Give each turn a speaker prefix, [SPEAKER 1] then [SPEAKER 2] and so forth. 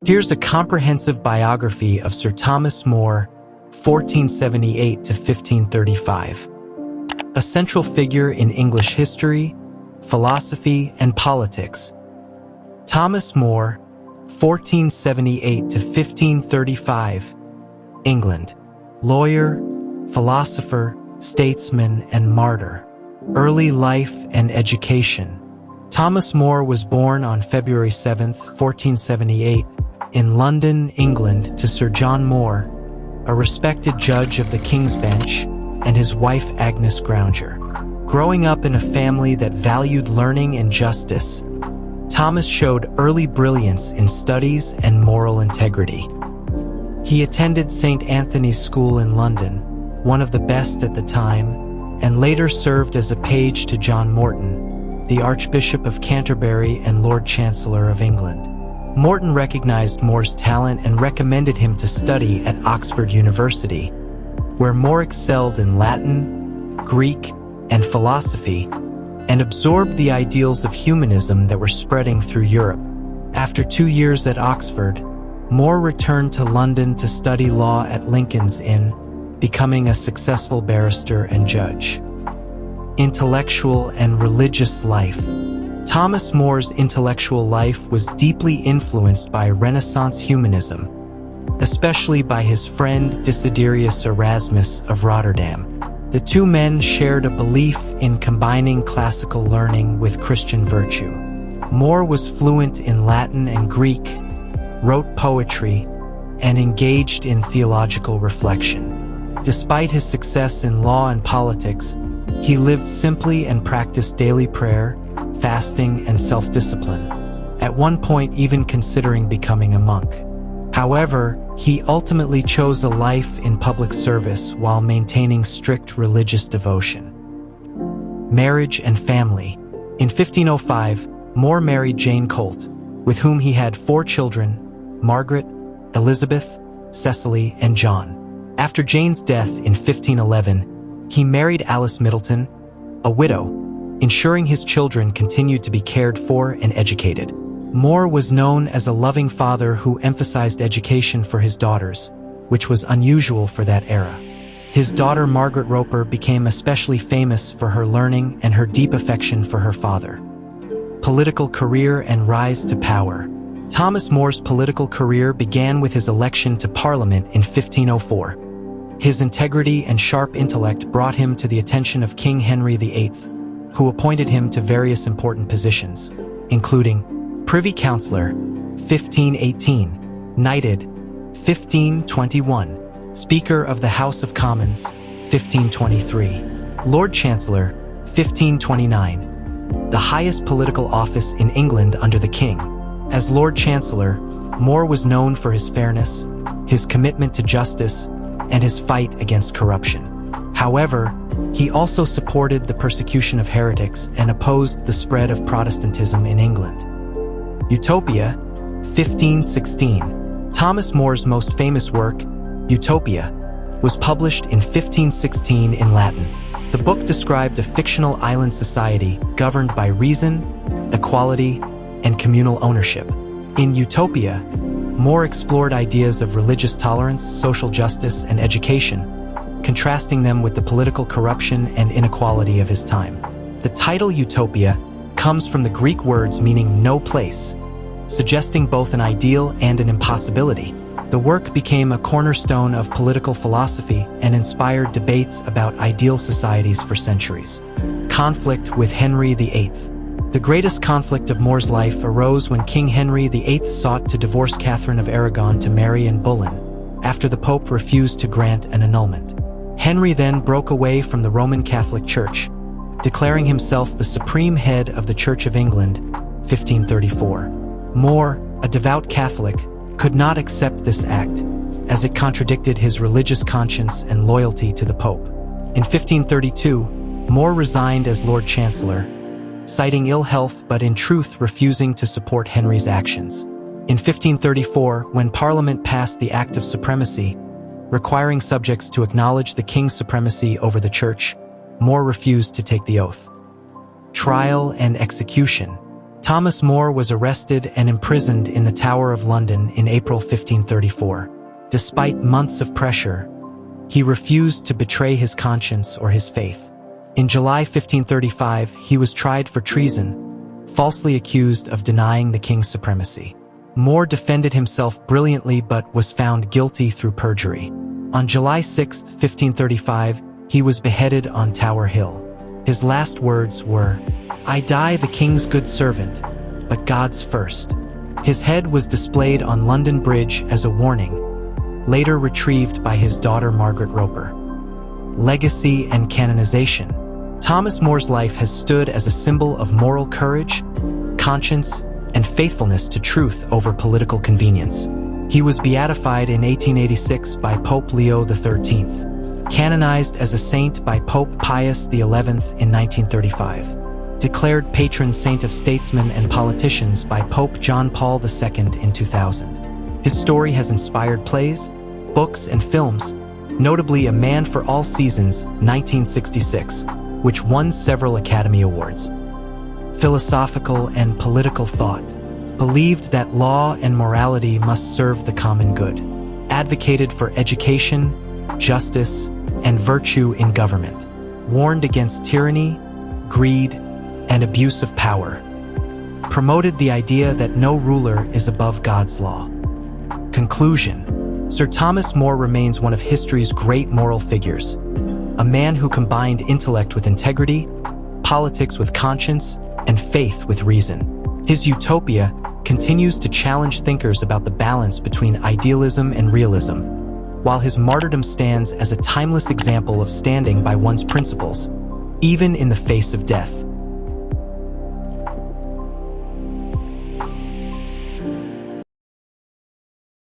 [SPEAKER 1] Here's a comprehensive biography of Sir Thomas More, 1478 to 1535. A central figure in English history, philosophy, and politics. Thomas More, 1478 to 1535, England. Lawyer, philosopher, statesman, and martyr. Early life and education. Thomas More was born on February 7, 1478, in London, England, to Sir John More, a respected judge of the King's Bench, and his wife Agnes Grounger. Growing up in a family that valued learning and justice, Thomas showed early brilliance in studies and moral integrity. He attended St. Anthony's School in London, one of the best at the time, and later served as a page to John Morton, the Archbishop of Canterbury and Lord Chancellor of England. Morton recognized More's talent and recommended him to study at Oxford University, where More excelled in Latin, Greek, and philosophy, and absorbed the ideals of humanism that were spreading through Europe. After 2 years at Oxford, More returned to London to study law at Lincoln's Inn, becoming a successful barrister and judge. Intellectual and religious life. Thomas More's intellectual life was deeply influenced by Renaissance humanism, especially by his friend Desiderius Erasmus of Rotterdam. The two men shared a belief in combining classical learning with Christian virtue. More was fluent in Latin and Greek, wrote poetry, and engaged in theological reflection. Despite his success in law and politics, he lived simply and practiced daily prayer, fasting, and self-discipline, at one point even considering becoming a monk. However, he ultimately chose a life in public service while maintaining strict religious devotion. Marriage and family. In 1505, More married Jane Colt, with whom he had 4 children, Margaret, Elizabeth, Cecily, and John. After Jane's death in 1511, he married Alice Middleton, a widow, ensuring his children continued to be cared for and educated. More was known as a loving father who emphasized education for his daughters, which was unusual for that era. His daughter Margaret Roper became especially famous for her learning and her deep affection for her father. Political career and rise to power. Thomas More's political career began with his election to Parliament in 1504. His integrity and sharp intellect brought him to the attention of King Henry VIII, who appointed him to various important positions, including Privy Councillor, 1518, Knighted, 1521, Speaker of the House of Commons, 1523, Lord Chancellor, 1529, the highest political office in England under the King. As Lord Chancellor, More was known for his fairness, his commitment to justice, and his fight against corruption. However, he also supported the persecution of heretics and opposed the spread of Protestantism in England. Utopia, 1516. Thomas More's most famous work, Utopia, was published in 1516 in Latin. The book described a fictional island society governed by reason, equality, and communal ownership. In Utopia, More explored ideas of religious tolerance, social justice, and education, contrasting them with the political corruption and inequality of his time. The title Utopia comes from the Greek words meaning no place, suggesting both an ideal and an impossibility. The work became a cornerstone of political philosophy and inspired debates about ideal societies for centuries. Conflict with Henry VIII. The greatest conflict of More's life arose when King Henry VIII sought to divorce Catherine of Aragon to Mary and Boleyn, after the Pope refused to grant an annulment. Henry then broke away from the Roman Catholic Church, declaring himself the supreme head of the Church of England, 1534. More, a devout Catholic, could not accept this act, as it contradicted his religious conscience and loyalty to the Pope. In 1532, More resigned as Lord Chancellor, citing ill health but in truth refusing to support Henry's actions. In 1534, when Parliament passed the Act of Supremacy, requiring subjects to acknowledge the king's supremacy over the church, More refused to take the oath. Trial and execution. Thomas More was arrested and imprisoned in the Tower of London in April 1534. Despite months of pressure, he refused to betray his conscience or his faith. In July 1535, he was tried for treason, falsely accused of denying the king's supremacy. More defended himself brilliantly but was found guilty through perjury. On July 6, 1535, he was beheaded on Tower Hill. His last words were, "I die the king's good servant, but God's first." His head was displayed on London Bridge as a warning, later retrieved by his daughter Margaret Roper. Legacy and canonization. Thomas More's life has stood as a symbol of moral courage, conscience, and faithfulness to truth over political convenience. He was beatified in 1886 by Pope Leo XIII, canonized as a saint by Pope Pius XI in 1935, declared patron saint of statesmen and politicians by Pope John Paul II in 2000. His story has inspired plays, books, and films, notably A Man for All Seasons, 1966, which won several Academy Awards. Philosophical and political thought. Believed that law and morality must serve the common good. Advocated for education, justice, and virtue in government. Warned against tyranny, greed, and abuse of power. Promoted the idea that no ruler is above God's law. Conclusion. Sir Thomas More remains one of history's great moral figures. A man who combined intellect with integrity, politics with conscience, and faith with reason. His Utopia continues to challenge thinkers about the balance between idealism and realism, while his martyrdom stands as a timeless example of standing by one's principles, even in the face of death.